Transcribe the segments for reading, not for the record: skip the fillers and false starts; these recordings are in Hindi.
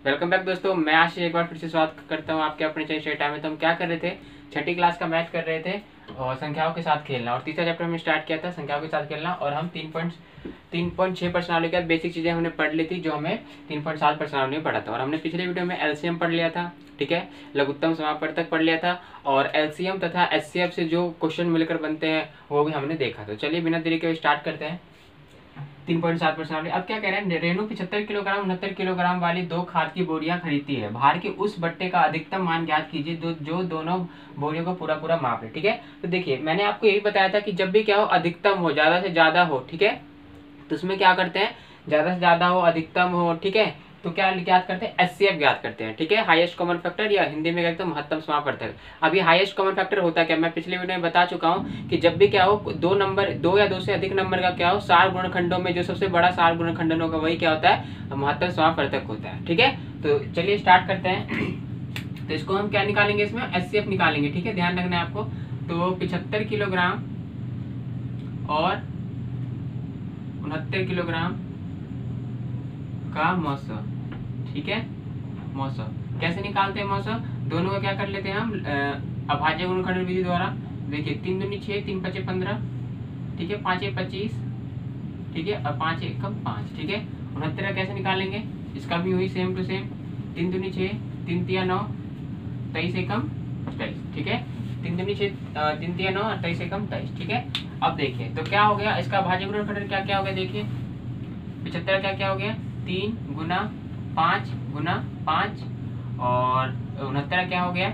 वेलकम बैक दोस्तों, मैं आशीष एक बार फिर से स्वागत करता हूं आपके अपने चैनल स्टडी टाइम में। तो हम क्या कर रहे थे, छठी क्लास का मैथ कर रहे थे और संख्याओं के साथ खेलना। और तीसरा चैप्टर हमने स्टार्ट किया था संख्याओं के साथ खेलना, और हम 3.6 प्रश्नावली के बाद बेसिक चीज़ें हमने पढ़ ली थी जो हमें 3.7 प्रश्नावली में पढ़ा था। और हमने पिछले वीडियो में एलसीएम पढ़ लिया था, ठीक है, लघुत्तम समापवर्तक पढ़ लिया था, और एलसीएम तथा एचसीएफ से जो क्वेश्चन मिलकर बनते हैं वो भी हमने देखा। तो चलिए बिना देरी के स्टार्ट करते हैं 3.7 प्रश्नावली। अब क्या कह रहे हैं, रेणु 75 किलोग्राम 69 किलोग्राम वाली 2 खाद की बोरियां खरीदती है। भार के उस बट्टे का अधिकतम मान ज्ञात कीजिए जो दोनों बोरियों को पूरा पूरा माप ले। ठीक है, तो देखिए मैंने आपको यही बताया था कि जब भी क्या हो, अधिकतम हो, ज्यादा से ज्यादा हो, ठीक है, तो उसमें क्या करते हैं, ज्यादा से ज्यादा हो, अधिकतम हो, ठीक है, तो क्या ज्ञात करते हैं, एचसीएफ ज्ञात करते हैं। ठीक है, हाईएस्ट कॉमन फैक्टर, या हिंदी में कहते हैं महत्तम समापवर्तक। अब ये हाईएस्ट कॉमन फैक्टर होता क्या, मैं पिछले वीडियो में बता चुका हूँ कि जब भी क्या हो, दो या दो से अधिक नंबर का क्या हो, सार गुणनखंडों में जो सबसे बड़ा सार गुणनखंडन होगा वही क्या होता है, महत्तम समापवर्तक होता है। ठीक है, तो चलिए स्टार्ट करते हैं। तो इसको हम क्या निकालेंगे, इसमें एचसीएफ निकालेंगे। ठीक है, ध्यान रखना है आपको। तो 75 किलोग्राम और 69 किलोग्राम का मौसम, ठीक है, मौसम कैसे निकालते हैं, मौसम दोनों का क्या कर लेते हैं हम, अभाज्य गुणनखंड विधि द्वारा। देखिए 3 दूनी 6, 3 पचे 15, ठीक है, 5 25, ठीक है, और 5 एकम 5, ठीक है। 69 का कैसे निकालेंगे, इसका भी वही सेम टू सेम, 3 दूनी 6, 3 तिया 9, 23 एकम 23, ठीक है, 3 दूनी 6, 3 तिया 9, 23 एकम 23, ठीक है। अब देखिए तो क्या हो गया, इसका अभाज्य गुणनखंड क्या क्या हो गया, देखिए 75 क्या क्या हो गया, 3 गुना 5 गुना 5, और 69 क्या हो गया,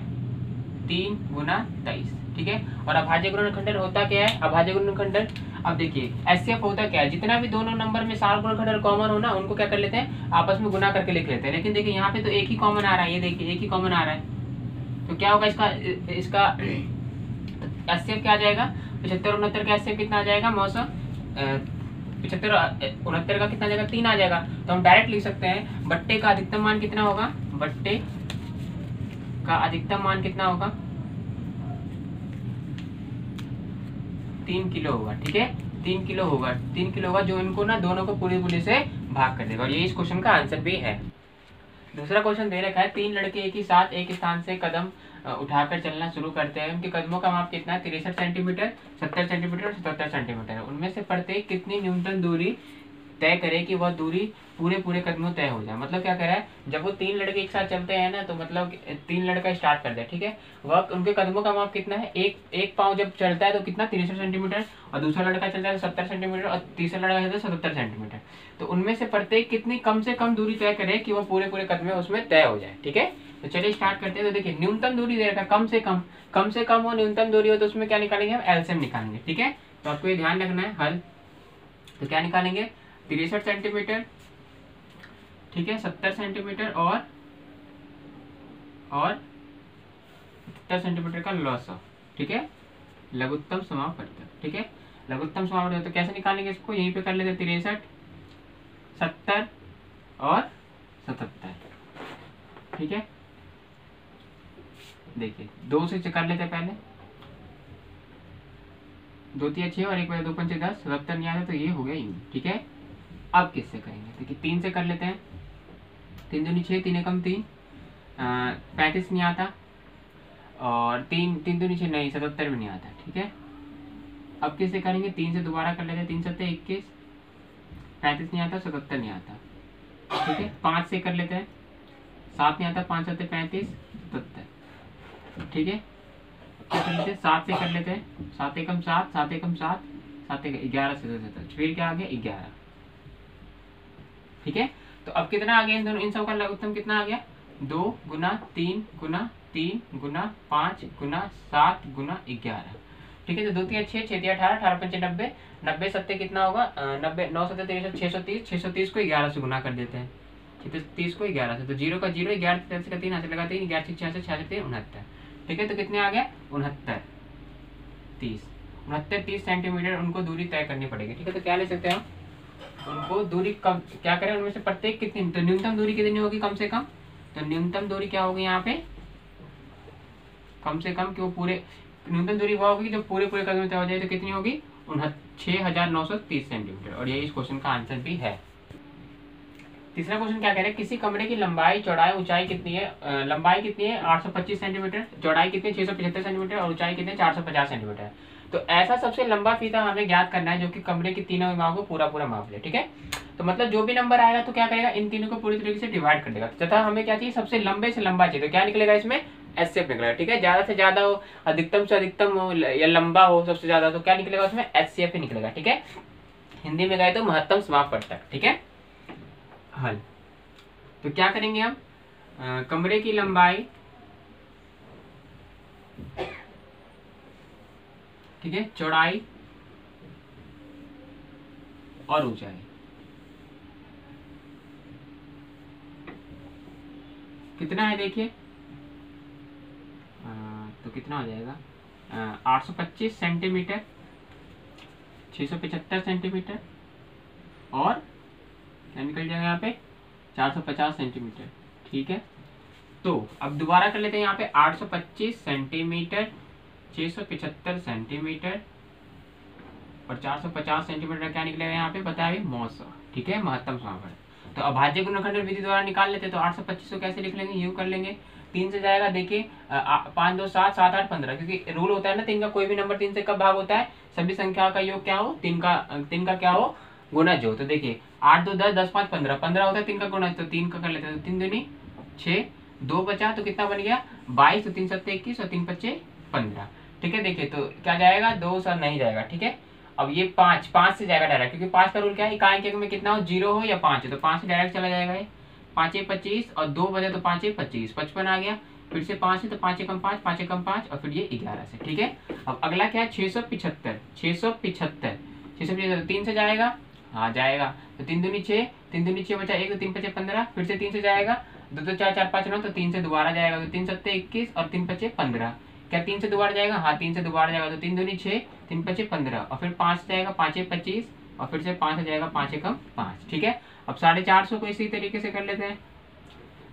3 गुना 23, ठीक है। और अभाज्य गुणनखंड होता क्या है, अभाज्य गुणनखंड, अब देखिए एचसीएफ होता क्या है, जितना भी दोनों नंबर में सार गुणनखंड कॉमन हो ना, उनको क्या कर लेते हैं, आपस में गुना करके लिख लेते हैं। लेकिन देखिए यहाँ पे तो एक ही कॉमन आ रहा है, ये देखिए एक ही कॉमन आ रहा है, तो क्या होगा इसका एचसीएफ क्या आ जाएगा, 75 69 का एचसीएफ कितना आ जाएगा, मौसम 75 69 का कितना आ जाएगा, 3 आ जाएगा। तो हम डायरेक्ट लिख सकते हैं बट्टे का अधिकतम मान कितना होगा, बट्टे का अधिकतम मान कितना होगा, 3 किलो होगा। ठीक है, 3 किलो होगा, 3 किलो होगा, जो इनको ना दोनों को पूरी पूरी से भाग कर देगा। और ये इस क्वेश्चन का आंसर भी है। दूसरा क्वेश्चन दे रखा है, 3 लड़के एक ही साथ एक स्थान से कदम उठाकर चलना शुरू करते हैं। उनके कदमों का माप कितना है, 63 सेंटीमीटर, 70 सेंटीमीटर और 77 सेंटीमीटर। उनमें से प्रत्येक कितनी न्यूनतम दूरी तय करे कि वह दूरी पूरे पूरे कदमों तय हो जाए। मतलब क्या कह रहा है, जब वो 3 लड़के एक साथ चलते हैं ना, तो मतलब 3 लड़का स्टार्ट कर दे, ठीक है, वह उनके कदमों का माप कितना है, एक पाँव जब चलता है तो कितना, 63 सेंटीमीटर, और दूसरा लड़का चलता है तो 70 सेंटीमीटर, और तीसरा लड़का चलता है 77 सेंटीमीटर। तो उनमें से प्रत्येक कितनी कम से कम दूरी तय करे कि वो पूरे पूरे कदम उसमें तय हो जाए। ठीक है, तो चलिए स्टार्ट करते हैं। तो देखिए न्यूनतम दूरी दे रखा है, कम से कम हो, न्यूनतम दूरी हो, तो उसमें क्या निकालेंगे हम, एलसीएम निकालेंगे। ठीक है, तो आपको ये ध्यान रखना है हल। तो क्या निकालेंगे, 63 सेंटीमीटर, ठीक है, 70 सेंटीमीटर और 70 सेंटीमीटर का लॉस, ठीक है, लघुत्तम समापवर्तक। ठीक है, लघुत्तम समापवर्तक तो कैसे निकालेंगे इसको, यहीं पे कर लेते, 63 70 और 77, ठीक है। देखिए 2 से कर लेते हैं पहले, 2 तिया 6 और 1 बजे 2 पंचे 10, 77 नहीं आता तो ये हो गया यूं। ठीक है, अब किससे करेंगे, देखिए 3 से कर लेते हैं, 3 दूनी 6, 3 एकम 3, 35 नहीं आता, और 3 दूनी 6 नहीं, 77 भी नहीं आता। ठीक है, अब किससे करेंगे, 3 से दोबारा कर लेते हैं, 3 सत्ते 21, 35 नहीं आता, 77 नहीं आता। ठीक है, 5 से कर लेते हैं, 7 नहीं आता, 5 सत्ते 35, 77। ठीक है, क्या कर लेते हैं, 7 से कर लेते हैं, 7 एकम 7, 7 एकम 7, 7 एकम 11 से 77, फिर क्या आ गया, 11। ठीक है, तो अब कितना आ गया, इन दोनों इन सब का लघुत्तम कितना आ गया, 2 गुना 3 गुना 3 गुना 5 गुना 7 गुना 11। ठीक है, तो 2 तिया 6, 6 तिया 18, 18 पंचे 90, 90 सत्ते कितना होगा, 90, 9 सत्ते 63, 630, 630 को 11 से गुना कर देते हैं, 630 को 11 से, तो 0 का 0, 11 का 3 हाथ लगा 3, 11 66 66 69। ठीक है, तो कितने आ गया, 69 30 सेंटीमीटर उनको दूरी तय करनी पड़ेगी। ठीक है, तो क्या ले सकते हैं, उनको दूरी कम क्या करें, उनमें से प्रत्येक कितनी, तो न्यूनतम दूरी कितनी होगी, कम से कम, तो न्यूनतम दूरी क्या होगी यहाँ पे, कम से कम कि वो पूरे, न्यूनतम दूरी वो होगी जो पूरे पूरे कदम तय हो जाए, तो कितनी होगी, 6930 सेंटीमीटर। और ये इस क्वेश्चन का आंसर भी है। तीसरा क्वेश्चन क्या कह रहा है, किसी कमरे की लंबाई चौड़ाई ऊंचाई कितनी है, लंबाई कितनी है 825 सेंटीमीटर, चौड़ाई कितनी 675 सेंटीमीटर और ऊंचाई कितनी 450 सेंटीमीटर। तो ऐसा सबसे लंबा फीता हमें ज्ञात करना है जो कि कमरे की तीनों विभागों को पूरा पूरा माप ले। ठीक है, तो मतलब जो भी नंबर आएगा तो क्या करेगा, इन तीनों को पूरी तरीके से डिवाइड कर देगा तथा हमें क्या चाहिए, सबसे लंबे से लंबा चाहिए। तो क्या निकलेगा इसमें, एचसीएफ निकलेगा। ठीक है, ज्यादा से ज्यादा हो, अधिकतम से अधिकतम हो या लंबा हो सबसे ज्यादा, तो क्या निकलेगा उसमें, एचसीएफ ही निकलेगा। ठीक है, हिंदी में गए तो महत्तम समापवर्तक। ठीक है, हल। तो क्या करेंगे हम, कमरे की लंबाई, ठीक है, चौड़ाई और ऊंचाई, कितना है देखिए, तो कितना हो जाएगा, 825 सेंटीमीटर, 675 सेंटीमीटर और क्या निकल जाएगा यहाँ पे 450 सेंटीमीटर। ठीक है, तो अब दोबारा कर लेते हैं यहाँ पे 825 सेंटीमीटर, 675 सेंटीमीटर और 450 सेंटीमीटर क्या निकलेगा यहाँ पे, पता है मौसा। ठीक है, महत्तम समापवर्तक। तो अभाज्य गुणनखंड विधि द्वारा निकाल लेते हैं। तो 825 को कैसे लिख लेंगे, यू कर लेंगे, 3 से जाएगा, देखिए 5 2 7 7 8 15, क्योंकि रूल होता है ना 3 का, कोई भी नंबर 3 से कब भाग होता है, सभी संख्याओं का योग क्या हो, 3 का क्या हो, गुणज हो। तो देखिए 8 2 10 10 5 15, 15 होता है 3 का गुणज, तो 3 का कर लेते हैं, तो 3 दूनी 6, 2 बचा तो कितना बन गया 22, तो 3 7 21 और 3 5 15। ठीक है, देखिए तो क्या जाएगा, 2 से नहीं जाएगा। ठीक है, अब ये 5 से जाएगा डायरेक्ट, क्योंकि 5 का रूल क्या है, इकाई के में कितना हो, 0 हो या 5 हो, तो 5 से डायरेक्ट चला जाएगा ये, 5 25 और 2 बजे तो 5 25, 55 आ गया, फिर से 5 है तो 5 कम 5, 5 कम 5 और फिर ये 11 से। ठीक है, अब अगला क्या है, 675 3 से जाएगा, हाँ जाएगा, तो 3 दूनी 6, 3 दूनी 6 बचा 1, तो 3 5 15, फिर से 3 से जाएगा, 2 2 4 4 5 9, तो 3 से दोबारा जाएगा, तो 3 7 21 और 3 5 15, क्या 3 से दोबारा जाएगा, हाँ 3 से दोबारा जाएगा, तो 3 दूनी 6, 3 5 15 और फिर 5 से जाएगा, 5 25 और फिर से 5 से जाएगा, 5 कम 5। ठीक है, अब 450 को इसी तरीके से कर लेते हैं,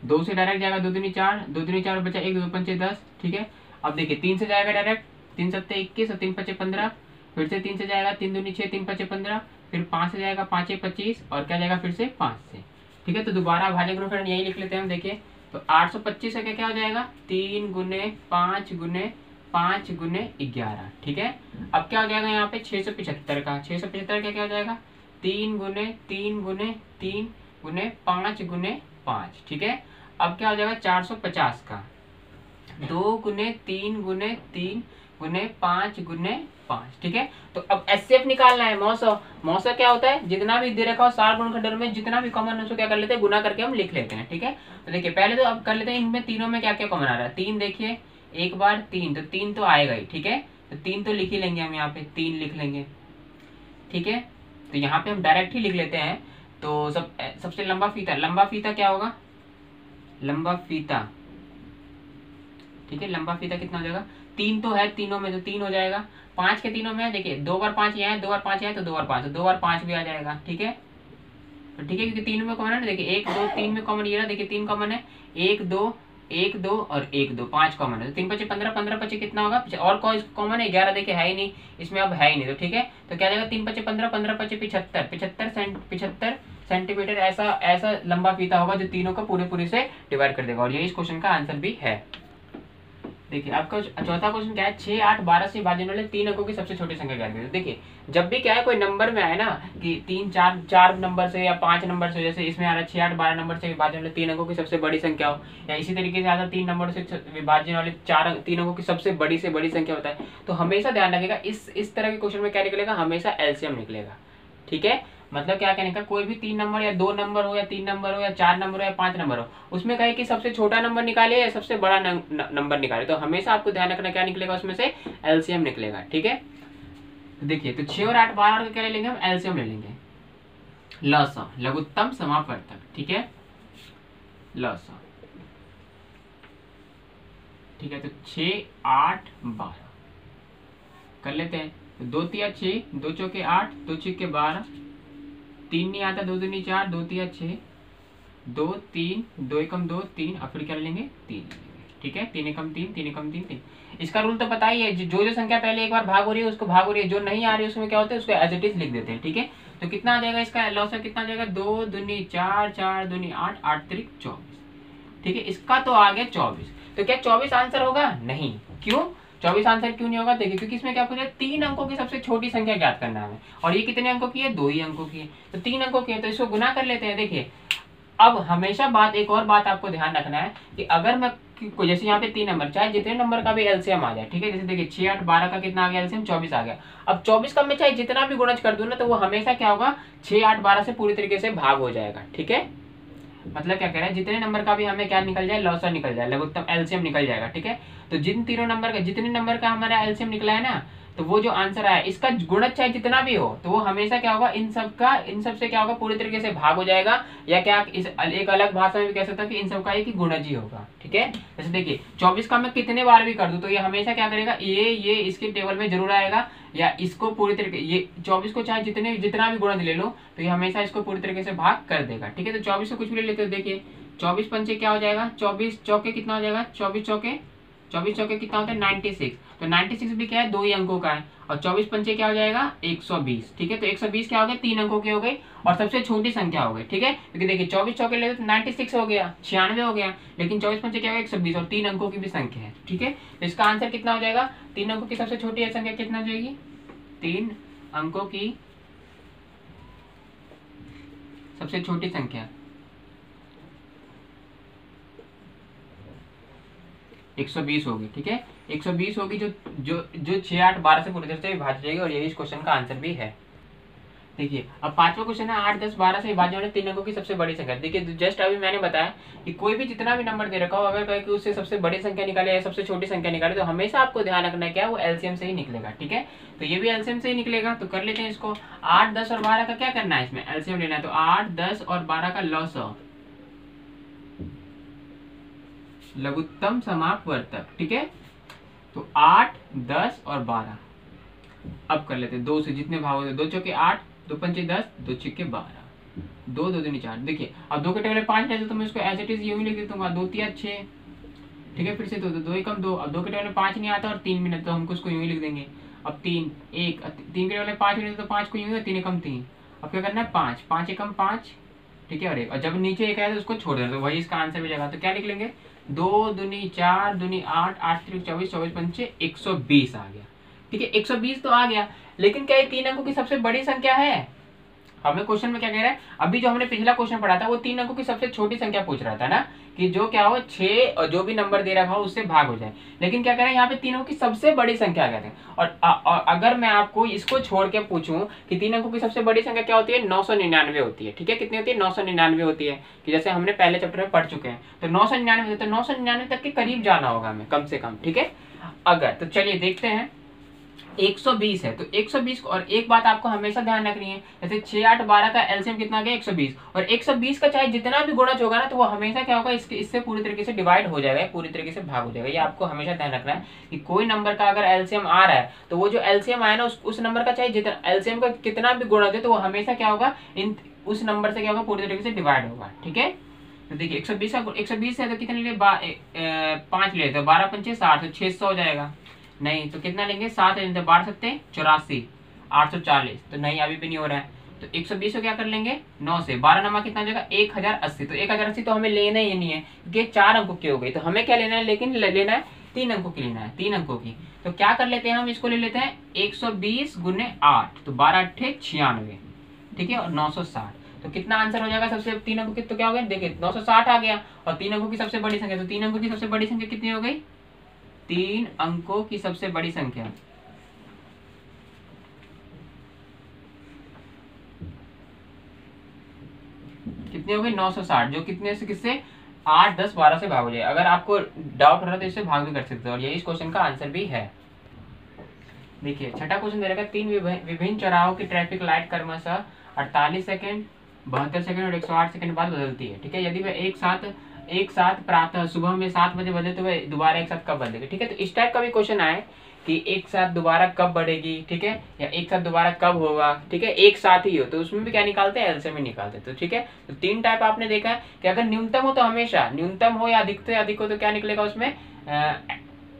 2 से डायरेक्ट जाएगा, 2 दूनी 4, 2 दूनी 4 बचा 1, 2 5 10। ठीक है, अब देखिए 3 से जाएगा डायरेक्ट, 3 7 21 और 3 5 15, फिर से 3 से जाएगा, 3 दूनी 6, 3 5 15, फिर 5 से जाएगा, 5 25 और क्या जाएगा फिर से 5 से। ठीक है, तो दोबारा अभाज्य गुणनखंड यही लिख लेते हैं हम। देखिए तो 825 का क्या हो जाएगा, 3 गुने 5 गुने 5 गुने 11। ठीक है, अब क्या हो जाएगा यहाँ पे 675 का, 675 का क्या हो जाएगा, 3 गुने 3 गुने 3 गुने 5 गुने 5। ठीक है, अब क्या हो जाएगा 450 का, 2 गुने 3 गुने 3 गुने 5 गुने 5। ठीक है, तो अब एचसीएफ निकालना है, मौसा क्या होता है, जितना भी दे रखा हो 4 गुणनखंडों में जितना भी कॉमन है उसको क्या कर लेते हैं, गुना करके हम लिख लेते हैं। ठीक है, तो देखिए पहले तो अब कर लेते हैं इनमें तीनों में क्या क्या कॉमन आ रहा है। 3 देखिए, एक बार 3, तो 3 तो आएगा ही। ठीक है, तो 3 तो लिख ही लेंगे हम, यहाँ पे 3 लिख लेंगे। ठीक है, तो यहाँ पे हम डायरेक्ट ही लिख लेते हैं। तो सबसे लंबा फीता क्या होगा, लंबा फीता। ठीक है, लंबा फीता कितना हो जाएगा, 3 तो है तीनों में, तो 3 हो जाएगा। 5 के तीनों में देखिए 2 बार 5 यहाँ है, 2 बार 5 यहाँ है, तो 2 बार 5, तो 2 बार 5 भी आ जाएगा। ठीक है, तो ठीक है, क्योंकि 3 में कॉमन है ना, देखिए 1 2 3 में कॉमन ये रहा, देखिए 3 कॉमन है, 1 2 1 2 और 1 2, 5 कॉमन है, तो 3 5 15, 15 5 कितना होगा, और कौन कॉमन है, 11 देखिए है ही नहीं इसमें, अब है ही नहीं। तो ठीक है, तो क्या जाएगा 3 5 15, 15 5 75 सेंटीमीटर ऐसा लंबा फीता होगा जो तीनों को पूरे से डिवाइड कर देगा, और ये इस क्वेश्चन का आंसर भी है। देखिए आपका चौथा क्वेश्चन क्या है, 6 8 12 से विभाजन वाले 3 अंकों की सबसे छोटी संख्या ज्ञात करें। देखिए जब भी क्या है, कोई नंबर में आए ना कि 3 4 नंबर से या 5 नंबर से, जैसे इसमें आ रहा है 6 8 12 नंबर से विभाजन वाले 3 अंकों की सबसे बड़ी संख्या हो, या इसी तरीके से आता 3 नंबर से विभाजन वाले 3 अंकों की सबसे बड़ी से बड़ी संख्या होता है, तो हमेशा ध्यान रखिएगा इस तरह के क्वेश्चन में क्या निकलेगा, हमेशा एलसीएम निकलेगा। ठीक है, मतलब क्या कहने का, कोई भी 3 नंबर या 2 नंबर हो या 3 नंबर हो या 4 नंबर हो या 5 नंबर हो, उसमें कहे कि सबसे छोटा नंबर निकाले या सबसे बड़ा नंबर निकाले, तो हमेशा आपको ध्यान रखना क्या निकलेगा, उसमें से एलसीएम निकलेगा। ठीक है, तो देखिए तो 6 और 8 12 का क्या ले लेंगे हम, एलसीएम ले लेंगे, लसा लघुत्तम समापवर्तक। ठीक है, लसा, ठीक है, तो 6 8 12 कर लेते हैं, तो 2 3 6, 2 चौके 8, 2 6 12, 3 नहीं आता, 2 दूनी 4, 2 3 6, 2 3, 2 एकम 2 3, और फिर क्या लेंगे 3। ठीक है, 3 एकम 3, 3 एकम 3 3। इसका रूल तो पता ही है, जो संख्या पहले एक बार भाग हो रही है उसको भाग हो रही है, जो नहीं आ रही है उसमें क्या होता है उसको एज इट इज लिख देते हैं। ठीक है, तो कितना आ जाएगा इसका लॉस, कितना आ जाएगा 2 दूनी 4, 4 दूनी 8, 8 त्रिक 24। ठीक है, इसका तो आ गया 24। तो क्या 24 आंसर होगा? नहीं। क्यों 24 आंसर क्यों नहीं होगा? देखिए क्योंकि इसमें क्या पूछा है, 3 अंकों की सबसे छोटी संख्या ज्ञात करना है, और ये कितने अंकों की है? 2 ही अंकों की है। तो 3 अंकों की है तो इसको गुना कर लेते हैं। देखिए अब हमेशा एक और बात आपको ध्यान रखना है कि अगर मैं जैसे यहाँ पे 3 नंबर, चाहे जितने नंबर का भी एलसीएम आ जाए, ठीक है, जैसे देखिए 6, 8, 12 का कितना आ गया एलसीएम? 24 आ गया। अब 24 का मैं चाहे जितना भी गुणज कर दूं ना, तो वो हमेशा क्या होगा, 6, 8, 12 से पूरी तरीके से भाग हो जाएगा। ठीक है, मतलब क्या कह रहे हैं, जितने नंबर का भी हमें क्या निकल जाए, लॉसर निकल जाए, लघुत्तम एलसीएम निकल जाएगा। ठीक है, तो जिन तीनों नंबर का, जितने नंबर का हमारा एलसीएम निकला है ना, तो वो जो आंसर आया इसका गुणज चाहे जितना भी हो, तो वो हमेशा क्या होगा, इन सब से क्या होगा, पूरी तरीके से भाग हो जाएगा। या क्या इस एक अलग भाषा में भी कह सकता हूँ कि इन सब का एक ही गुणज ही होगा। ठीक है, जैसे देखिए 24 का मैं कितने बार भी कर दूं तो ये हमेशा क्या करेगा, ये इसके टेबल में जरूर आएगा, या इसको पूरी तरीके, ये 24 को चाहे जितना भी गुणज ले लो तो ये हमेशा इसको पूरी तरीके से भाग कर देगा। ठीक है, तो 24 को कुछ भी ले लेते हो। देखिए 24 पंचे क्या हो जाएगा, 24 चौके कितना हो जाएगा, 24 चौके कितना होता है, 96। तो 96 भी क्या है, 2 ही अंकों का है, और 24 पंचे क्या हो जाएगा, 120। ठीक है, तो 120 क्या हो गया, 3 अंकों की हो गई और सबसे छोटी संख्या हो गई। ठीक है, क्योंकि देखिए 24 चौके ले तो 96 हो गया, 96 हो गया, लेकिन 24 पंचे क्या हो गया, 120, और 3 अंकों की भी संख्या है। ठीक है, तो इसका आंसर कितना हो जाएगा, 3 अंकों की सबसे छोटी संख्या कितना हो जाएगी, 3 अंकों की सबसे छोटी संख्या 120 होगी। ठीक है, 120 होगी, जो 6, 8, 12 से पूरी तरह से विभाजित जाएगी, और यही इस क्वेश्चन का आंसर भी है। देखिए अब पांचवा क्वेश्चन है, 8, 10, 12 से विभाज्य वाले 3 अंकों की सबसे बड़ी संख्या। देखिए जस्ट अभी मैंने बताया कि कोई भी जितना भी नंबर दे रखा हो, अगर कहे कि उससे सबसे बड़ी संख्या निकाले या सबसे छोटी संख्या निकाले, तो हमेशा आपको ध्यान रखना है क्या, वो एलसीएम से ही निकलेगा। ठीक है, तो ये भी एलसीएम से ही निकलेगा। तो कर लेते हैं इसको, 8, 10 और 12 का क्या करना है, इसमें एलसीएम लेना है। तो 8, 10 और 12 का लॉसअ, लघुत्तम समापवर्तक। ठीक है, तो 8, 10 और 12 अब कर लेते हैं 2 से, जितने भाग होते हैं, 2 चौके 8, 2 पंचे 10, 2 छिक्के 12, 2 2 दूनी 4। देखिए अब 2 के टेबल 5 है तो मैं इसको एज इट इज यूं ही लिख देता हूँ, 2 3 6। ठीक है, फिर से 2 2 एकम 2। अब 2 के टेबल में 5 नहीं आता और 3 मिनट, तो हमको उसको यूं ही लिख देंगे। अब 3 1, 3 के टेबल में 5 मिनट तो 5 को यूं ही, 3 एकम 3। अब क्या करना है, 5 5 एकम 5। ठीक है, और जब नीचे एक आया तो उसको छोड़ देना, तो वही इसका आंसर भी जाएगा। तो क्या लिख लेंगे, 2 दूनी 4 दूनी 8, 8 त्रिक 24, 24 पंचे 120 आ गया। ठीक है, 120 तो आ गया, लेकिन क्या ये 3 अंकों की सबसे बड़ी संख्या है? हमें क्वेश्चन में क्या कह रहा है, अभी जो हमने पिछला क्वेश्चन पढ़ा था वो 3 अंकों की सबसे छोटी संख्या पूछ रहा था ना, कि जो क्या हो 6 और जो भी नंबर दे रखा हो उससे भाग हो जाए। लेकिन क्या कह रहे हैं यहाँ पे 3 अंकों की सबसे बड़ी संख्या कहते हैं। और अगर मैं आपको इसको छोड़ के पूछूं कि 3 अंकों की सबसे बड़ी संख्या क्या होती है, 999 होती है। ठीक है, कितनी होती है, 999 होती है, कि जैसे हमने पहले चैप्टर में पढ़ चुके हैं। तो 999, तो 999 तक के करीब जाना होगा हमें कम से कम। ठीक है, अगर तो चलिए देखते हैं, 120 है तो 120 को, और एक बात आपको हमेशा ध्यान रखनी है, जैसे 6, 8, 12 का एलसीएम कितना गया, 120, और 120 का चाहे जितना भी गुणज होगा ना, तो वो हमेशा क्या होगा, इससे पूरी तरीके से डिवाइड हो जाएगा, पूरी तरीके से भाग हो जाएगा। ये आपको हमेशा ध्यान रखना है कि कोई नंबर का अगर एलसीएम आ रहा है, तो वो जो एलसीएम आया ना, उस नंबर का चाहे जितना एलसीएम का कितना भी गुणज है, तो वो हमेशा क्या होगा, उस नंबर से क्या होगा, पूरी तरीके से डिवाइड होगा। ठीक है, तो देखिए 120 है तो कितने ले, 5 ले, तो 12 पंचे 60, तो 600 हो जाएगा। नहीं तो कितना लेंगे, 7 लेंगे, 12 सकते 84, 840, तो नहीं अभी भी नहीं हो रहा है। तो 120 को क्या कर लेंगे, 9 से 12 नमा कितना हो जाएगा, 1080। तो 1080 तो हमें लेना ही नहीं है, क्योंकि 4 अंकों की हो गई। तो हमें क्या लेना है, लेकिन लेना है 3 अंकों की, लेना है 3 अंकों की। तो क्या कर लेते हैं, हम इसको ले लेते हैं 120 गुने 8, तो 12 8 96। ठीक है, और 960, तो कितना आंसर हो जाएगा, सबसे 3 अंकों की, तो क्या हो गया, देखिए 960 आ गया, और 3 अंकों की सबसे बड़ी संख्या, तो 3 अंकों की सबसे बड़ी संख्या कितनी हो गई, 3 अंकों की सबसे बड़ी संख्या कितनी हो गई, 960, जो कितने से किससे, 8, 10, 12 से भाग हो जाए। अगर आपको डाउट हो रहा है तो इससे भाग भी कर सकते हो, और यही इस क्वेश्चन का आंसर भी है। देखिए छठा क्वेश्चन दे रखा है, 3 विभिन्न चौराहों की ट्रैफिक लाइट क्रमशः 48 सेकंड, 72 सेकंड और 108 सेकंड बाद बदलती है। ठीक है, यदि वह एक साथ प्रातः सुबह में 7 बजे बदले तो वह दोबारा एक साथ कब बदलेगी। ठीक है, तो इस टाइप का भी क्वेश्चन आए कि एक साथ दोबारा कब बढ़ेगी। ठीक है, या एक साथ दोबारा कब होगा। ठीक है, एक साथ ही हो तो उसमें भी क्या निकालते हैं, एलसीएम ही निकालते हैं। तो ठीक है, तो 3 टाइप आपने देखा है कि अगर न्यूनतम हो तो हमेशा न्यूनतम हो, या अधिक से अधिक हो तो क्या निकलेगा उसमें,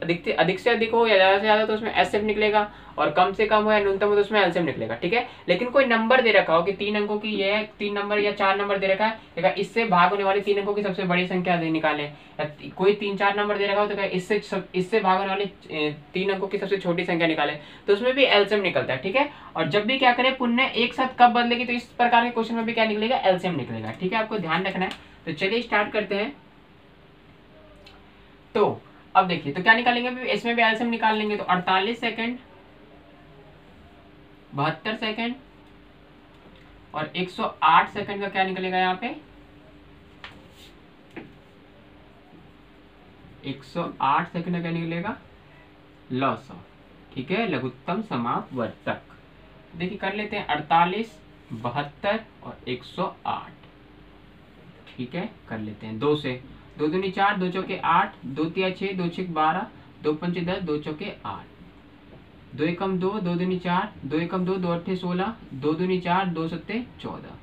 अधिक से अधिक हो या ज़्यादा से ज़्यादा तो उसमें एचसीएफ निकलेगा, और कम से कम हो या न्यूनतम हो तो उसमें एलसीएम निकलेगा। ठीक है, लेकिन कोई नंबर दे रखा हो कि 3 अंकों की ये 3 नंबर या 4 नंबर दे रखा है, देखा इससे भाग होने वाली 3 अंकों की सबसे बड़ी संख्या दे निकाले, या कोई 3-4 नंबर दे रखा हो तो क्या इससे भाग होने वाली 3 अंकों की सबसे छोटी संख्या निकाले, तो उसमें भी एलसीएम निकलता है। ठीक है, और जब भी क्या करें पुण्य एक साथ कब बदलेगी, तो इस प्रकार के क्वेश्चन में भी क्या निकलेगा, एलसीएम निकलेगा। ठीक है, आपको ध्यान रखना है। तो चलिए स्टार्ट करते हैं। तो अब देखिए, तो क्या निकालेंगे, इसमें भी एलसीएम निकाल लेंगे। तो 48 सेकंड, 72 सेकंड और 108 सेकंड का क्या निकलेगा यहाँ पे, 108 सेकंड का क्या निकलेगा, लॉस ऑफ। ठीक है, लघुत्तम समापवर्तक। देखिए कर लेते हैं 48, 72 और 108। ठीक है, कर लेते हैं 2 से, 2 दूनी 4, 2 चौके 8, 2 तिया 6, 2 6 12, 2 पंचे 10, 2 चौके 8, 2 एकम 2, 2 दूनी 4, 2 एकम 2, 2 अट्ठे 16, 2 दूनी 4, 2 सत्ते 14,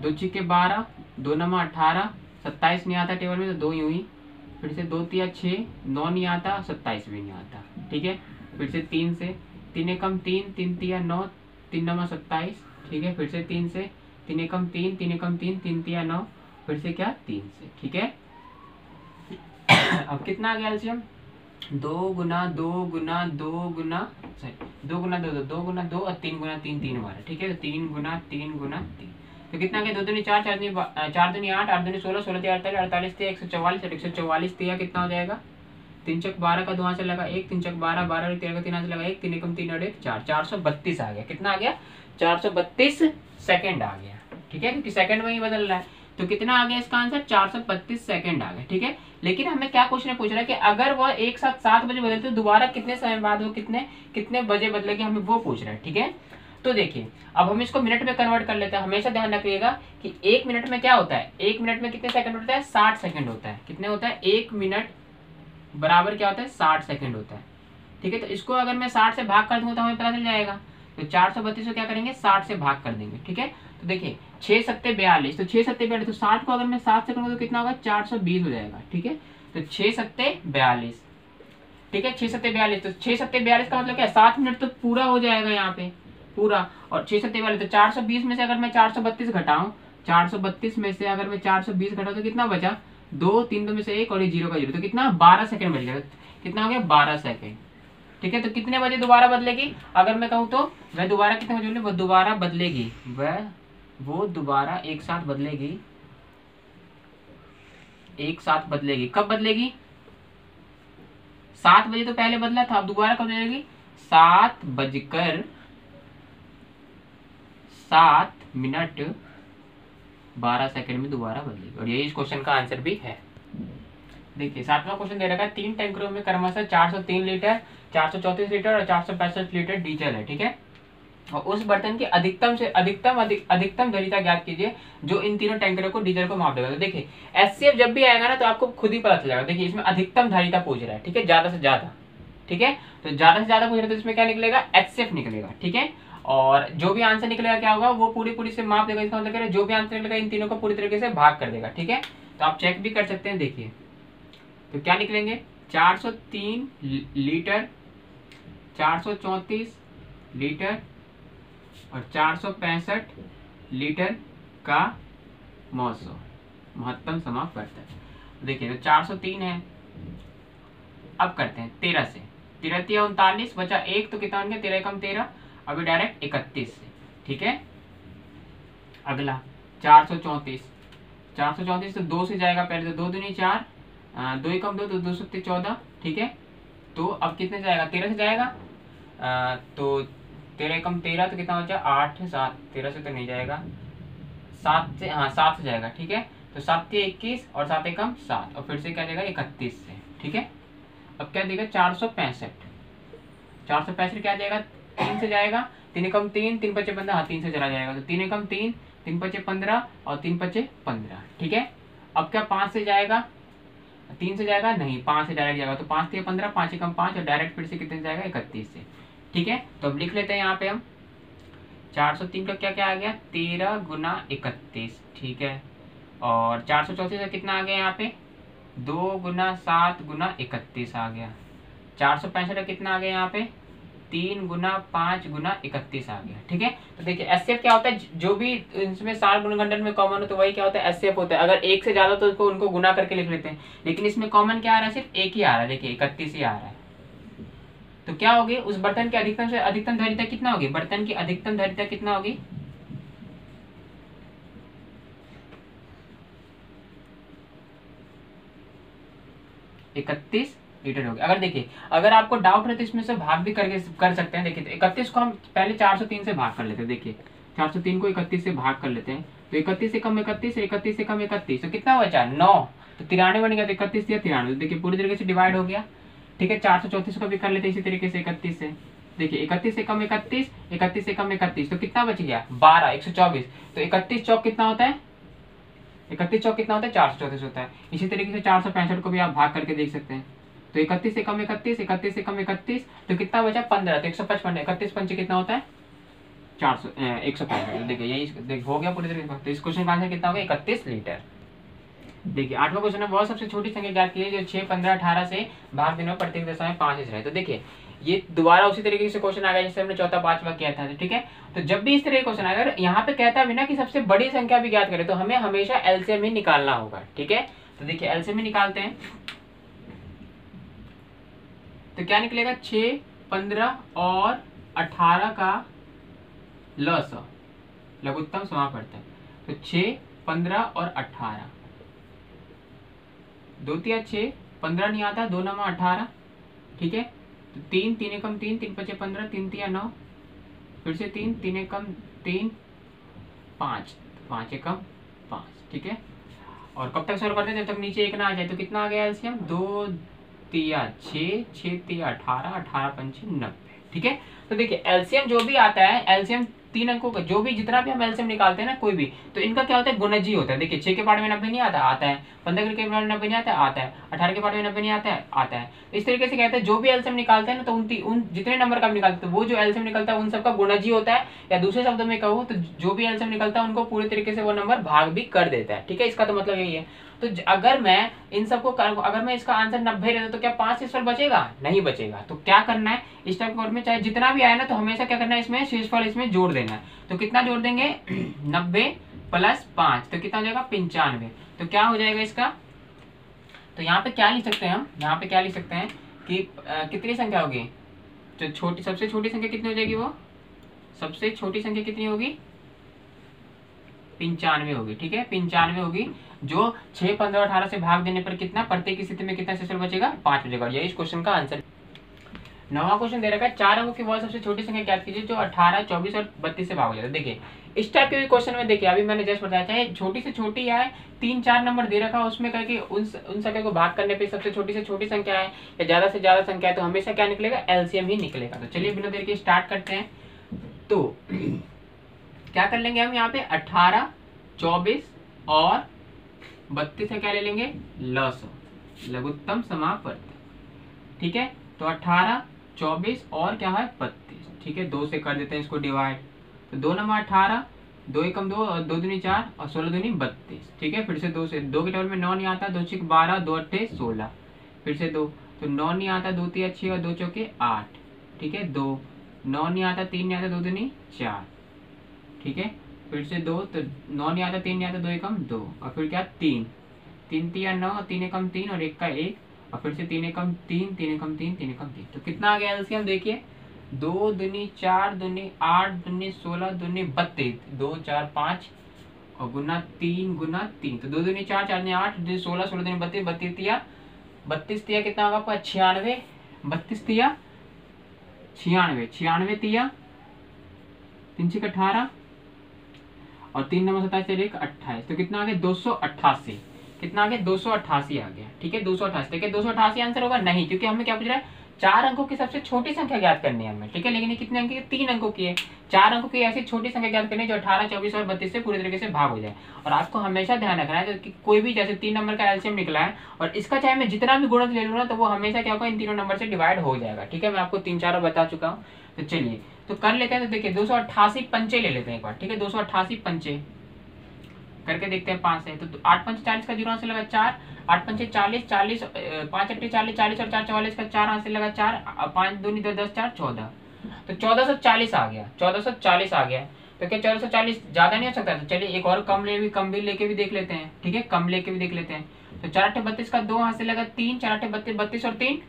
2 छिक्के 12, 2 नमा 18, 27 नहीं आता टेबल में तो 2 यूं ही, फिर से 2 तिया 6, 9 नहीं आता, 27 भी नहीं आता। ठीक है, फिर से 3 से, 3 एकम 3, 3 तिया 9, 3 नमा 27। ठीक है, फिर से 3 से, 3 एकम 3, 3 एकम 3, 3 तिया 9, फिर से क्या 3 से। ठीक है, अब कितना आ गया एलसीएम, 2 गुना 2 गुना 2 गुना 2 गुना 2 2 गुना 2 और 3 गुना 3 3 बार। ठीक है, तो 3 गुना 3 गुना 3, तो कितना गया, 2 दूनी 4, 4 दूनी 8, 8 दूनी 16, 16 तिया 48, 48 तिया 144 और 144 तिया कितना हो जाएगा, 3 चक 12 का 2 हाथ से लगा 1, 3 चक 12, 12 और 13 का 3 हाथ से लगा 1, 3 एकम 3 और 1 4, 432 आ गया। कितना आ गया, 432 सेकंड आ गया। ठीक है, क्योंकि सेकंड में ही बदल रहा है, तो कितना आ गया इसका आंसर, 432 सेकंड आ गया। ठीक है, लेकिन हमें क्या क्वेश्चन पूछ रहा है कि अगर वह एक साथ 7 बजे बदलते तो दोबारा कितने समय बाद वो कितने बजे बदलेगी, हमें वो पूछ रहा है। ठीक है, तो देखिए अब हम इसको मिनट में कन्वर्ट कर लेते हैं। हमेशा ध्यान रखिएगा कि 1 मिनट में क्या होता है, 1 मिनट में कितने सेकंड होता है, 60 सेकंड होता है। कितने होता है, 1 मिनट बराबर क्या होता है, 60 सेकंड होता है। ठीक है, तो इसको अगर मैं 60 से भाग कर दूंगा तो हमें पता चल जाएगा। तो 432 को क्या करेंगे, 60 से भाग कर देंगे। ठीक है, तो देखिए 6 सत्ते 42, तो 6 सत्ते 42, तो 60 को अगर मैं 7 से करूंगा तो कितना होगा, 420 हो जाएगा। ठीक है, तो 6 सत्ते 42। ठीक है, 6 सत्ते 42, तो 6 सत्ते 42 का मतलब क्या है, 7 मिनट तो पूरा हो जाएगा यहाँ पे पूरा, और 6 सत्ते 42, तो 420 में से अगर मैं 432 घटाऊं, 432 में से अगर मैं 420 घटाऊं तो कितना बचा, 2 3 2 में से 1 और ये 0 का 0, तो कितना 12 सेकंड बच गया। कितना हो गया, 12 सेकंड। ठीक है, तो कितने बजे दोबारा बदलेगी, अगर मैं कहूँ तो वह दोबारा कितने बजे, वो दोबारा बदलेगी, वो दोबारा एक साथ बदलेगी, एक साथ बदलेगी। कब बदलेगी, 7 बजे तो पहले बदला था, अब दोबारा कब बदलेगी, 7 बजकर 7 मिनट 12 सेकंड में दोबारा बदलेगी, और यही इस क्वेश्चन का आंसर भी है। देखिए 7वां क्वेश्चन दे रखा है, 3 टैंकरों में क्रमशः 403 लीटर, 434 लीटर और 465 लीटर डीजल है। ठीक है, और उस बर्तन की अधिकतम धारिता ज्ञात कीजिए जो इन तीनों टैंकरों को डीजल को माप देगा। तो देखिए एचसीएफ जब भी आएगा ना तो आपको खुद ही पता चल जाएगा। देखिए इसमें अधिकतम धारिता पूछ रहा है, ठीक है, ज्यादा से ज्यादा। ठीक है, तो ज्यादा से ज्यादा पूछ रहा है तो इसमें क्या निकलेगा, एचसीएफ निकलेगा। ठीक है, और जो भी आंसर निकलेगा क्या होगा, वो पूरी से माप देगा। इसका मतलब जो भी आंसर निकलेगा इन तीनों को पूरी तरीके से भाग कर देगा। ठीक है, तो आप चेक भी कर सकते हैं। देखिए तो क्या निकलेंगे, 403 लीटर, 434 लीटर और 465 लीटर का महत्तम समापवर्तक। देखिए तो 403 है, अब करते हैं 13 से, 13 39 बचा 1, तो कितना बन गया, 13 कम 13, अभी डायरेक्ट 31 से। ठीक है, अगला 434, 434 तो 2 से जाएगा पहले, तो 2 दूनी 4, 2 कम 2 तो 2 सत्ते 14। ठीक है, तो अब कितने से जाएगा, 13 से जाएगा, तो 13 कम 13 तो कितना बचा, 8 7, 13 से तो नहीं जाएगा, 7 से, हाँ 7 से जाएगा। ठीक है, तो 7 के 21 और 7 एकम 7, और फिर से क्या जाएगा 31 से। ठीक है, अब क्या देगा, 465, 465 क्या जाएगा, 3 से जाएगा, 3 एकम 3, 3 पचे 15, हाँ 3 से चला जाएगा, तो 3 एकम 3, 3 पचे 15 और 3 पचे 15। ठीक है, अब क्या 5 से जाएगा, 3 से जाएगा नहीं, 5 से डायरेक्ट जाएगा, तो 5 से 15, 5 एकम 5 और डायरेक्ट फिर से कितने से जाएगा, 31 से। ठीक है, तो अब लिख लेते हैं यहाँ पे हम 403 का क्या क्या आ गया, 13 गुना 31। ठीक है, और 434 का कितना आ गया यहाँ पे, 2 गुना 7 गुना 31 आ गया। 465 का कितना आ गया यहाँ पे 3 गुना 5 गुना 31 आ गया। ठीक है, तो देखिए एचसीएफ क्या होता है, जो भी इसमें 4 गुणनखंड में कॉमन हो तो वही क्या होता है एचसीएफ होता है। अगर एक से ज्यादा तो उसको उनको गुना करके लिख लेते हैं, लेकिन इसमें कॉमन क्या आ रहा है, सिर्फ एक ही आ रहा है। देखिए 31 ही आ रहा है। तो क्या होगी, उस बर्तन की अधिकतम से अधिकतम धारिता कितना होगी, बर्तन की अधिकतम धारिता कितना होगी, इकतीस लीटर होगी। अगर देखिए अगर आपको डाउट है तो इसमें से भाग भी करके कर सकते हैं। देखिए तो 31 को हम पहले 403 से भाग कर लेते हैं। देखिए 403 को 31 से भाग कर लेते हैं, तो 31 से कम 31, 31 से कम 31, तो कितना हुआ 4 9, तो 93 बन गया। तो 31 या 93, देखिए पूरी तरीके से डिवाइड हो गया। ठीक है, 434 को भी कर लेते हैं इसी तरीके से 31 से। देखिए 31 से कम 31, 31 से कम 31, तो कितना बच गया 12, 124। तो 31 चौक कितना होता है, 31 चौक कितना होता है 434 होता है। इसी तरीके से 465 को भी आप भाग करके देख सकते हैं। तो 31 से कम 31, 31 से कम 31, तो कितना बचा 15, तो 155, 31 पंचे कितना होता है 400 165। देखिए यही हो गया पूरी तरीके से। तो इस क्वेश्चन का आंसर कितना होगा 31 लीटर। देखिए 8वां क्वेश्चन है, वह सबसे छोटी संख्या ज्ञात कीजिए जो 6, 15, 18 से भाग देने में प्रत्येक दशा में 5 रहे। तो देखिए ये दोबारा उसी तरीके से क्वेश्चन आ गया जैसे हमने चौथा 5वां किया था। ठीक है, तो जब भी इस तरह का क्वेश्चन आएगा, अगर यहाँ पे कहता भी ना कि सबसे बड़ी संख्या भी ज्ञात करें, तो हमें हमेशा एलसीएम ही निकालना होगा। ठीक है, तो देखिए एलसीएम ही निकालते हैं। तो क्या निकलेगा 6, 15 और 18 का लस लघुत्तम समापवर्तक। तो 6, 15 और 18, 2 तिया 6, 15 नहीं आता, 2 9 18। ठीक है, तो 3, 3 एकम 3, 3 5 15, 3 तिया 9, फिर से 3, 3 एकम 3, 5, 5 एकम 5। ठीक है, और कब तक सॉल्व करते हैं जब तक नीचे एक ना आ जाए। तो कितना आ गया एलसीएम 2 तिया 6, 6 तिया 18, 18 पंचे 90। ठीक है, तो देखिए एलसीएम जो भी आता है, एलसीएम 3 अंकों का जो भी जितना भी हम एलसीएम निकालते हैं ना कोई भी, तो इनका क्या होता है गुणज होता है। देखिए 6 के पार्ट में 90 नहीं आता, आता है। 15 के पार्ट में 90 नहीं आता, आता है। 18 के पार्ट में 90 नहीं आता है, आता है। इस तरीके से कहते हैं जो भी एलसीएम निकालते हैं ना, तो उन जितने नंबर का निकालते हैं वो जो एलसीएम निकलता है उन सबका गुणज होता है। या दूसरे शब्दों में कहूँ तो जो भी एलसीएम निकलता है उनको पूरी तरीके से वो नंबर भाग भी कर देता है। ठीक है, इसका तो मतलब यही है। तो अगर मैं इन सबको अगर मैं इसका आंसर 90 रहता तो क्या 5 शेषफल बचेगा, नहीं बचेगा। तो क्या करना है इस टाइप के में, चाहे जितना भी आए ना, तो हमेशा क्या करना है इसमें शेषफल इसमें जोड़ देना है। तो कितना जोड़ देंगे 90 प्लस 5, तो कितना हो जाएगा 95। तो क्या हो जाएगा इसका, तो यहाँ पे क्या लिख सकते हैं हम, यहाँ पे क्या लिख सकते हैं कि कितनी संख्या होगी, जो छोटी सबसे छोटी संख्या कितनी हो जाएगी, वो सबसे छोटी संख्या कितनी होगी 95 होगी। ठीक है, 95 होगी, जो 6, 15 और 18 से भाग देने पर कितना प्रत्येक स्थिति में कितना शेषफल बचेगा 5 बचेगा। यही इस क्वेश्चन का आंसर। 9वां क्वेश्चन दे रखा है 4 अंकों की वह सबसे छोटी संख्या ज्ञात कीजिए जो 18, 24 और 32 से भाग हो जाता है। देखिए इस टाइप के क्वेश्चन में देखिए अभी मैंने जस्ट बताया, चाहे छोटी से छोटी आए, 3-4 नंबर दे रखा है उसमें करके उन संख्या को भाग करने पे सबसे छोटी से छोटी संख्या है या ज्यादा से ज्यादा संख्या है, तो हमेशा क्या निकलेगा एलसीएम ही निकलेगा। तो चलिए बिना देर के स्टार्ट करते हैं। तो क्या कर लेंगे हम यहाँ पे 18, 24 और 32 से क्या ले लेंगे लस लघुत्तम समापवर्तक। ठीक है, तो 18, 24 और क्या है 32। ठीक है, 2 से कर देते हैं इसको डिवाइड। तो 2 नंबर 18, 2 एकम 2 और 2 दूनी 4 और 16 दूनी 32। ठीक है, फिर से 2 से 2 के टेबल में 9 नहीं आता, 2 6 12, 2 8 16, फिर से 2, तो 9 नहीं आता, 2 3 6 और 2 चौके 8। ठीक है, 2 9 नहीं आता, 3 नहीं आता, 2 दूनी 4। ठीक है, फिर से 2, तो 9 नहीं आता, 3 नहीं आता, 2 एकम 2 और फिर क्या 3, 3 तिया 9, 3 एकम 3 और 1 का 1 और फिर से 3 एकम 3, 3 एकम 3, 3 एकम 3। तो कितना आ गया एलसीएम देखिए 2 दूनी 4 दूनी 8 दूनी 16 दूनी 32, 2 4 5 और गुना 3 गुना 3, तो 2 दूनी 4, 4 दूनी 8, 2 16, 16 दूनी 32, 32 तिया कितना होगा आपका 96, 32 तिया 96, 96 तिया 3 6 18 और 3 नंबर 27 1 28, तो कितना आ गया 288। कितना आ गया 288 आ गया। ठीक है, 288। देखिए 288 आंसर होगा नहीं, क्योंकि हमें क्या पूछ रहा है 4 अंकों की सबसे छोटी संख्या ज्ञात करनी है हमें। ठीक है, लेकिन ये कितने अंक की 3 अंकों की है। 4 अंकों की ऐसी छोटी संख्या ज्ञात करनी है जो 18, 24 और 32 से पूरी तरीके से भाग हो जाए। और आपको हमेशा ध्यान रखना है कि कोई भी जैसे 3 नंबर का एलसीएम निकला है और इसका चाहे मैं जितना भी गुणज ले लूँ ना, तो वो हमेशा क्या होगा इन तीनों नंबर से डिवाइड हो जाएगा। ठीक है, मैं आपको 3-4 बता चुका हूँ। तो चलिए तो कर लेते हैं। तो देखिए 288 पंचे ले लेते हैं एक बार। ठीक है, 288 पंचे करके देखते हैं 5 से। तो 8 5 40 का 0 हाथ से लगा 4, 8 5 40, 40 5 8 40, 40 और 4 44 का 4 हाथ से लगा 4, 5 2 10 10 4 14, तो 1440 आ गया, 1440 आ गया। तो क्या 1440 ज्यादा नहीं हो सकता? तो चलिए एक और कम भी लेके भी देख लेते हैं, ठीक है, कम लेके भी देख लेते हैं। तो 4 8 32 का 2 हाथ से लगा 3, 4 8 32, 32 और 3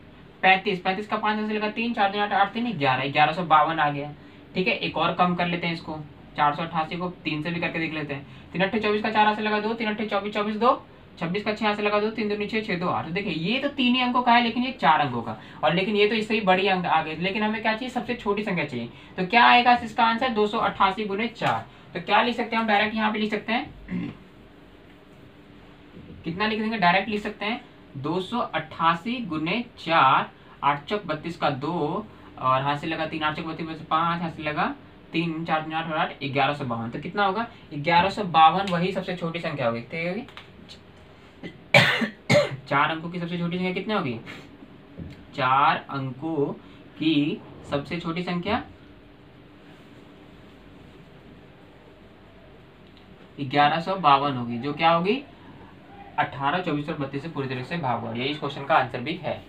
35, 35 का 5 हाथ से लगा 3, 4 2 8 8 3 11, 1152 आ गया, ठीक है। एक और कम कर लेते हैं इसको, 488 को 3 से भी करके देख लेते हैं। 3 8 24 का 4 हाथ से लगा 2, 3 8 24 24 2, 26 का 6 हाथ से लगा 2, 3 2 6 6 2 8। तो देखिए ये तो 3 ही अंकों का है, लेकिन ये 4 अंकों का, और लेकिन ये तो इससे ही बड़ी अंक आ गए, लेकिन हमें क्या चाहिए? सबसे छोटी संख्या चाहिए। तो क्या आएगा इसका आंसर? 288 गुने 4। तो क्या लिख सकते हैं हम? डायरेक्ट यहाँ पे लिख सकते हैं, कितना लिख देंगे? डायरेक्ट लिख सकते हैं 288 गुने 4, 8 चौक 32 का 2, और हाथ से लगा 3, 8 चौक 32 5, हाथ से लगा 3, 4 8 8 1152। तो कितना होगा? 1152 वही सबसे छोटी संख्या होगी। कितनी होगी? 4 अंकों की सबसे छोटी संख्या कितनी होगी? 4 अंकों की सबसे छोटी संख्या 1152 होगी, जो क्या होगी? 18 24 और 32 से पूरी तरीके से भाग हुआ। यही इस क्वेश्चन का आंसर भी है।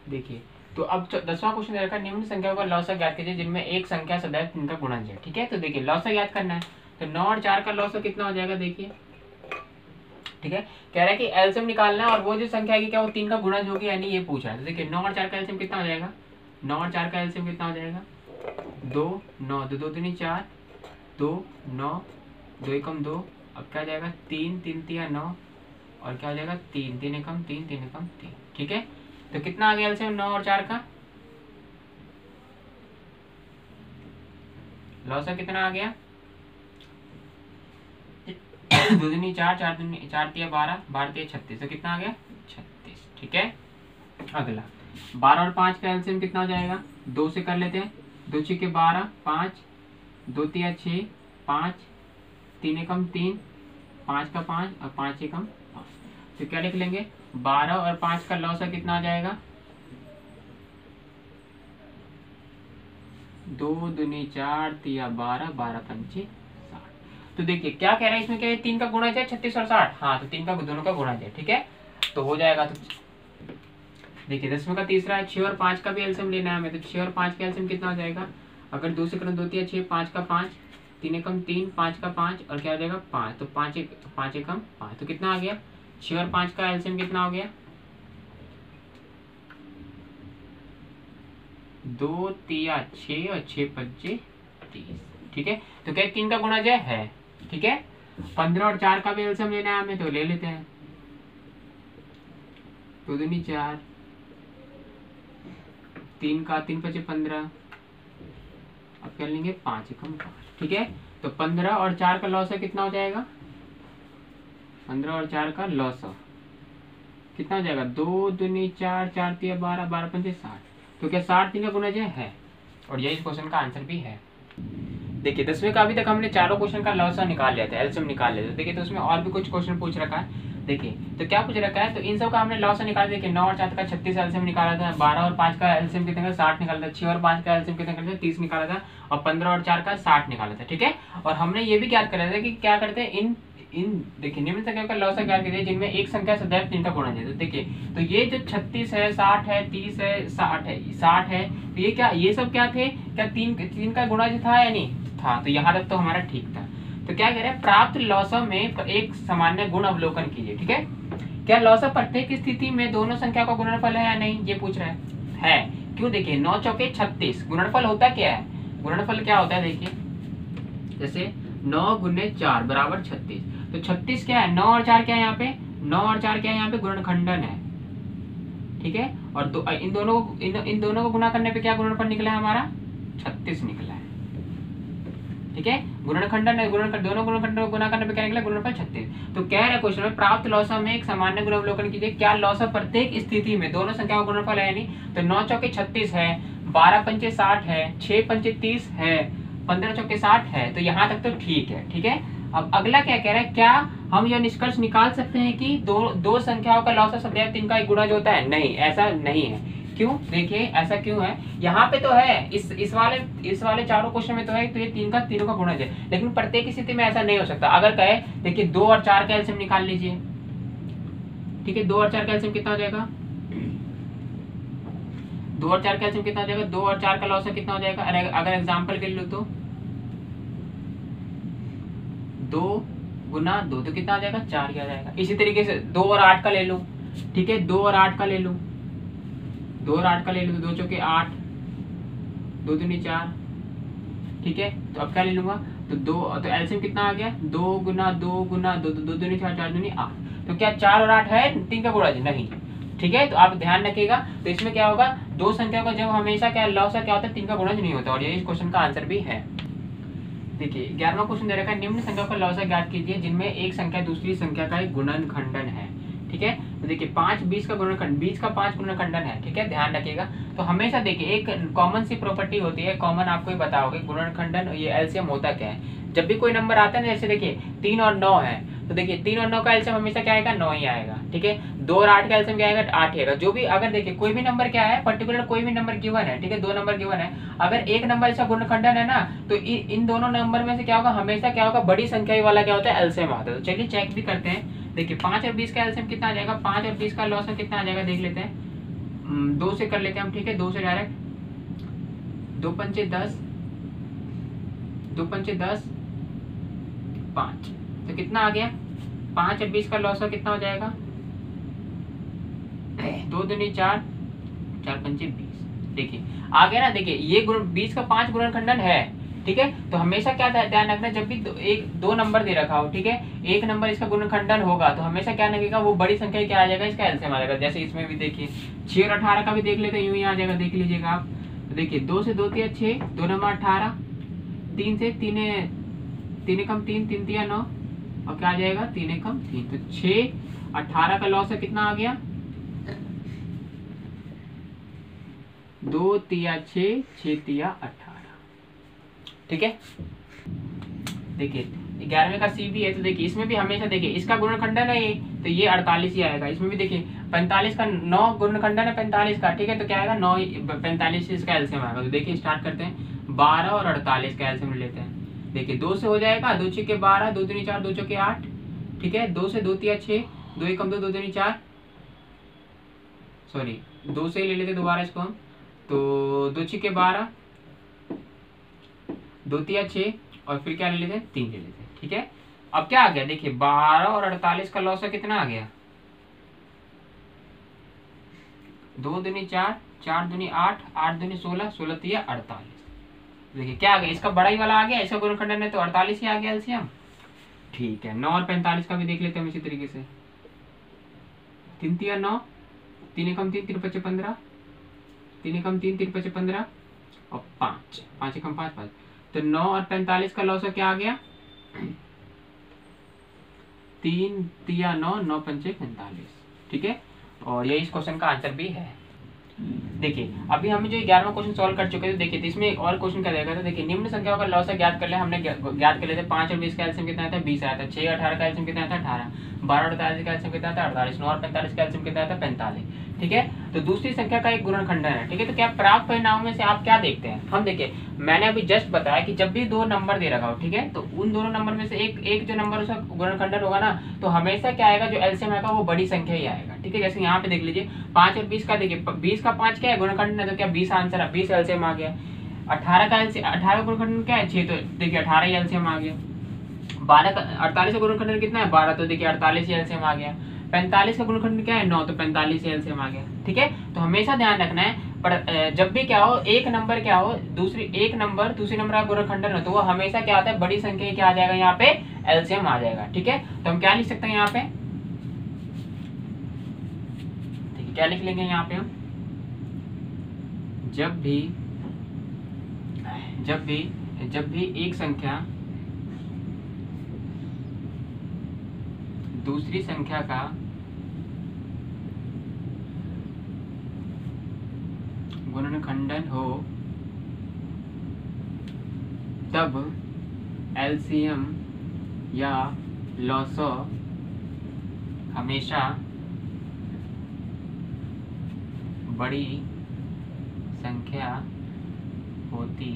देखिए, तो अब 10वां क्वेश्चन दे रखा है, निम्न संख्याओं का लौसा ज्ञात कीजिए जिनमें एक संख्या सदैव 3 का गुणज है। ठीक है, तो देखिए लौसा ज्ञात करना है, तो 9 और 4 का लौसा कितना हो जाएगा? देखिए, ठीक है, कह रहा है कि एलसीएम निकालना है, और वो जो संख्या है क्या वो 3 का गुणज होगी यानी ये पूछ रहा है। तो देखिए 9 और 4 का एलसीएम कितना हो जाएगा? 9 और 4 का एलसीएम कितना हो जाएगा? 2 9, 2 2 दूनी 4, 2 9, 2 एकम 2, अब क्या जाएगा? 3 3 3 9, और क्या हो जाएगा? 3 3 एकम 3 3 एकम 3। ठीक है, तो कितना आ गया एलसीएम 9 और 4 का? लौसा कितना आ गया? 2 दूनी 4, 4 दूनी 4 3 12, 12 3 36, तो कितना आ गया? 36। ठीक है, अगला 12 और 5 का एलसीएम कितना हो जाएगा? 2 से कर लेते हैं, 2 6 के 12, 5 2 3 6, 5 3 एकम 3, 5 का 5 और 5 एकम 5। तो क्या लिख लेंगे? 12 और 5 का लौसा कितना आ जाएगा? 2 दूनी 4 3 12, 12 पंचे 60। तो देखिए क्या कह रहा है इसमें, क्या 3 का गुणज है 36 और 60? हाँ, तो 3 का दोनों का गुणज है। ठीक है, तो हो जाएगा। तो देखिए 10वें का तीसरा है, 6 और 5 का भी एलसीएम लेना है हमें। तो 6 और 5 का एलसीएम कितना हो जाएगा? अगर 2 से करें 2 3 6, 5 का 5, 3 एकम 3, 5 का 5, और क्या हो जाएगा? 5, तो 5 एकम 5, तो कितना आ गया? 6 और 5 का एलसीएम कितना हो गया? 2 3 6 और 6 पंचे 30। ठीक है, तो क्या 3 का गुणज है? ठीक है, 15 और 4 का भी एलसीएम लेना है हमें, तो ले लेते हैं। 2 दूनी 4, 3 का 3 5 15, अब कर लेंगे 5 एकम 5। ठीक है, तो 15 और 4 का लॉस कितना हो जाएगा? 15 और 4 का लॉस कितना हो जाएगा? 2 दूनी 4, 4 3 12, 12 पंचे 60। तो क्या 60 3 का गुणज है? और यही इस क्वेश्चन का आंसर भी है। देखिए 10वें का अभी तक हमने चारों क्वेश्चन का लॉसा निकाल लिया था, एलसीएम निकाल लिया था। देखिए तो उसमें और भी कुछ क्वेश्चन पूछ रखा है। देखिए तो क्या पूछ रखा है, तो इन सब का हमने लॉसा निकाला। देखिए 9 और 4 का 36 एलसीएम निकाला था, 12 और 5 का एलसीएम कितने का? 60 निकाला था, 6 और 5 का एलसीएम कितने का? 30 निकाला था, और 15 और 4 का 60 निकाला था। ठीक है, और हमने ये भी ज्ञात करा था कि क्या करते हैं इन देखिए निम्न संख्या का लॉसा ज्ञात कीजिए जिनमें एक संख्या सदैव 3 का गुणज है। तो देखिए तो ये जो 36 है, 60 है, 30 है, 60 है, तो ये क्या, ये सब क्या थे? क्या 3 का गुणज था या नहीं था? तो यहाँ तक तो हमारा ठीक था। तो क्या कह रहे हैं, प्राप्त लॉसा में एक सामान्य गुण अवलोकन कीजिए। ठीक है, क्या लॉसा प्रत्येक स्थिति में दोनों संख्या का गुणनफल है या नहीं, ये पूछ रहा है। क्यों? देखिए 9 चौके 36, गुणनफल होता क्या है? गुणनफल क्या होता है? देखिए जैसे 9 गुने 4 बराबर 36, तो 36 क्या है? 9 और 4 क्या है यहाँ पे? 9 और 4 क्या है यहाँ पे? गुणनखंडन है। ठीक है, और इन दोनों को गुणा करने पे क्या गुणनफल निकला है हमारा? 36 निकला है। ठीक है, गुणनखंडन है, दोनों गुणनखंडन को गुणा करने पे क्या निकला? गुणनफल 36। तो कह रहे क्वेश्चन में प्राप्त लॉसा में एक सामान्य गुण अवलोकन कीजिए, क्या लॉसा प्रत्येक स्थिति में दोनों संख्याओं का गुणनफल है नहीं? तो 9 चौके 36 है, 12 पंचे 60 है, 6 पंचे 30 है, 15 चौके 60 है, तो यहाँ तक तो ठीक है। ठीक है, अब अगला क्या कह रहा है, क्या हम यह निष्कर्ष निकाल सकते हैं कि दो संख्याओं का लॉसा सदैव 3 का ही गुणज होता है? नहीं, ऐसा नहीं है। क्यों? देखिए ऐसा क्यों है, यहाँ पे तो है, इस वाले चारों क्वेश्चन में तो है, तो ये तीन का तीनों का गुणज है, लेकिन प्रत्येक स्थिति में ऐसा नहीं हो सकता। अगर कहे देखिए 2 और 4 का एलसीएम निकाल लीजिए, ठीक है, 2 और 4 का एलसीएम कितना हो जाएगा? 2 और 4 का एलसीएम कितना हो जाएगा? 2 और 4 का लॉस कितना हो जाएगा? अगर एग्जाम्पल के लिए लो तो 2 गुना 2 तो कितना आ जाएगा? 4 क्या जाएगा। इसी तरीके से 2 और 8 का ले लो, ठीक है, 2 और 8 का ले लो, 2 और 8 का ले लो, 2 चौके 8, 2 दूनी 4, ठीक है। तो अब क्या ले लूंगा? तो 2, तो एलसीएम कितना आ गया? 2 गुना 2 गुना 2, 2 दूनी 4, 4 दूनी 8। तो क्या 4 और 8 है 3 का गुणज? नहीं, ठीक है। तो आप ध्यान रखिएगा, तो इसमें क्या होगा, दो संख्या का जब हमेशा क्या लॉस क्या होता है, 3 का गुणज नहीं होता, और ये इस क्वेश्चन का आंसर भी है। देखिए 11वां क्वेश्चन दे रखा है, निम्न संख्या का लॉस ज्ञात कीजिए जिनमें एक संख्या दूसरी संख्या का एक गुणनखंडन है, ठीक है। तो देखिए 5 20 का गुणनखंड, 20 का 5 गुणनखंडन है, ठीक है, ध्यान रखिएगा। तो हमेशा देखिए एक कॉमन सी प्रॉपर्टी होती है, कॉमन आपको ही पता होगा, गुणनखंडन ये एलसीएम होता क्या है। जब भी कोई नंबर आता है ना, जैसे देखिए 3 और 9 है, तो देखिए 3 और 9 का एलसीएम हमेशा क्या आएगा? 9 ही आएगा, ठीक है। 2 और 8 का एलसीएम क्या आएगा? 8 ही आएगा। जो भी अगर देखिए कोई भी नंबर क्या है, पर्टिकुलर कोई भी नंबर गिवन है, ठीक है, 2 नंबर गिवन है, अगर एक नंबर ऐसा गुणनखंडन है ना, तो इन दोनों नंबर में से क्या होगा, हमेशा क्या होगा, बड़ी संख्या वाला क्या होता है, एलसीएम आता है। तो चलिए चेक भी करते हैं। देखिए 5 और 20 का एलसीएम कितना आ जाएगा? 5 और 20 का लॉस कितना आ जाएगा देख लेते हैं। 2 से कर लेते हैं हम, ठीक है, 2 से डायरेक्ट, 2 पंचे 10, 2 पंचे 10, 5, तो कितना आ गया? 5 और 20 का लॉस कितना हो जाएगा? 2 दूनी 4, 4 पंचे 20। देखिए आ गया ना। देखिए ये 20 का 5 गुणनखंडन है, ठीक है। तो हमेशा क्या ध्यान रखना, जब भी दो नंबर दे रखा हो, ठीक है, एक नंबर इसका गुणनखंडन होगा, तो हमेशा क्या लगेगा, वो बड़ी संख्या क्या आ जाएगा, इसका एलसीएम आ जाएगा। जैसे इसमें भी देखिए 6 और 18 का भी देख लेते हैं, यूं ही आ जाएगा, देख लीजिएगा आप। तो देखिए 2 से 2 तिया 6, 2 नंबर 18, 3 से 3 कम 3, 3 तिया 9, और क्या आ जाएगा, 3 कम 3, तो 6, 18 का लॉस कितना आ गया? 2 तिया 6, 6 तिया 18, ठीक है। देखिए 11वें का सी भी है, तो देखिए इसमें भी हमेशा देखिए इसका गुणनखंडन है ये, तो ये 48 ही आएगा। इसमें भी देखिए 45 का 9 गुणनखंडन है 45 का, ठीक है, तो क्या आएगा 9 45 इसका एलसीएम आएगा। तो देखिए स्टार्ट करते हैं, 12 और 48 का एलसीएम लेते हैं। देखिए 2 से हो जाएगा, 2 छक्के 12, 2 दूनी 4, 2 चौके 8, ठीक है, 2 से 2 तिया 6, 2 एकम 2, 2 दूनी 4, सॉरी 2 से ही ले लेते दोबारा इसको हम, तो 2 छक्के 12, 2 तिया 6, और फिर क्या ले लेते हैं, 3 ले लेते हैं, ठीक है। अब क्या आ गया, देखिए 12 और 48 का लॉस कितना आ गया? 2 दूनी 4, 4 दूनी 8, 8 दूनी 16, 16 तिया 48। देखिए क्या आ गया, इसका बड़ा ही वाला आ गया, इसका गुणनखंडन है तो 48 ही आ गया एलसीएम, ठीक है। 9 और 45 का भी देख लेते हैं इसी तरीके से, 3 तिया 9, 3 एकम 3, 3 पचे 15, 3 एकम 3, 3 पचे 15, और 5, 5 एकम 5, 5, तो 9 और 45 का लॉस क्या आ गया? 3 तिया 9, 9 पंचे 45, ठीक है, और ये इस क्वेश्चन का आंसर भी है। देखिए अभी हम जो 11वां क्वेश्चन सॉल्व कर चुके थे, देखिए तो इसमें एक और क्वेश्चन क्या देगा था। देखिए निम्न संख्याओं का लॉस ज्ञात कर लिया हमने, ज्ञात कर लेते। 5 और 20 का एलसीएम कितना था? 20 आया था। 6 और 18 का एलसीएम कितना था? 18। 12 और 48 का एलसीएम कितना था? 48। 9 और 45 का एलसीएम कितना था? 45, ठीक है। तो दूसरी संख्या का एक गुणनखंडन है, ठीक है। तो क्या प्राप्त परिणामों में से आप क्या देखते हैं? हम देखिए मैंने अभी जस्ट बताया कि जब भी दो नंबर दे रखा हो, ठीक है, तो उन दोनों नंबर में से एक जो नंबर उसका गुणनखंडन होगा ना, तो हमेशा क्या आएगा, जो एलसीएम आएगा वो बड़ी संख्या ही आएगा, ठीक है। जैसे यहाँ पे देख लीजिए 5 और 20 का, देखिए 20 का 5 क्या है गुणनखंडन है, तो क्या 20 आंसर है, 20 एलसीएम आ गया। 18 का 18 गुणनखंडन क्या है? 6, तो देखिए 18 ही एलसीएम आ गया। 12 का 48 का गुणनखंडन कितना है? 12, तो देखिए 48 ही एलसीएम आ गया। 45 का गुणनखंडन क्या है? 9, तो 45 ही एलसीएम आ गया, ठीक है। तो हमेशा ध्यान रखना है, पर जब भी क्या हो, एक नंबर क्या हो, दूसरी नंबर का गुणनखंडन हो, तो वो हमेशा क्या आता है, बड़ी संख्या क्या आ जाएगा, यहाँ पे एलसीएम आ जाएगा, ठीक है। तो हम क्या लिख सकते हैं यहाँ पे, ठीक है, क्या लिख लेंगे यहाँ पे हम, जब भी एक संख्या दूसरी संख्या का गुणनखंडन हो, तब एलसीएम या लॉसो हमेशा बड़ी संख्या होती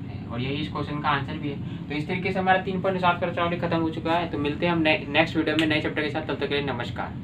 है, और यही इस क्वेश्चन का आंसर भी है। तो इस तरीके से हमारा 3.7 का चैप्टर खत्म हो चुका है। तो मिलते हैं हम नेक्स्ट वीडियो में नए चैप्टर के साथ। तब तक के लिए नमस्कार।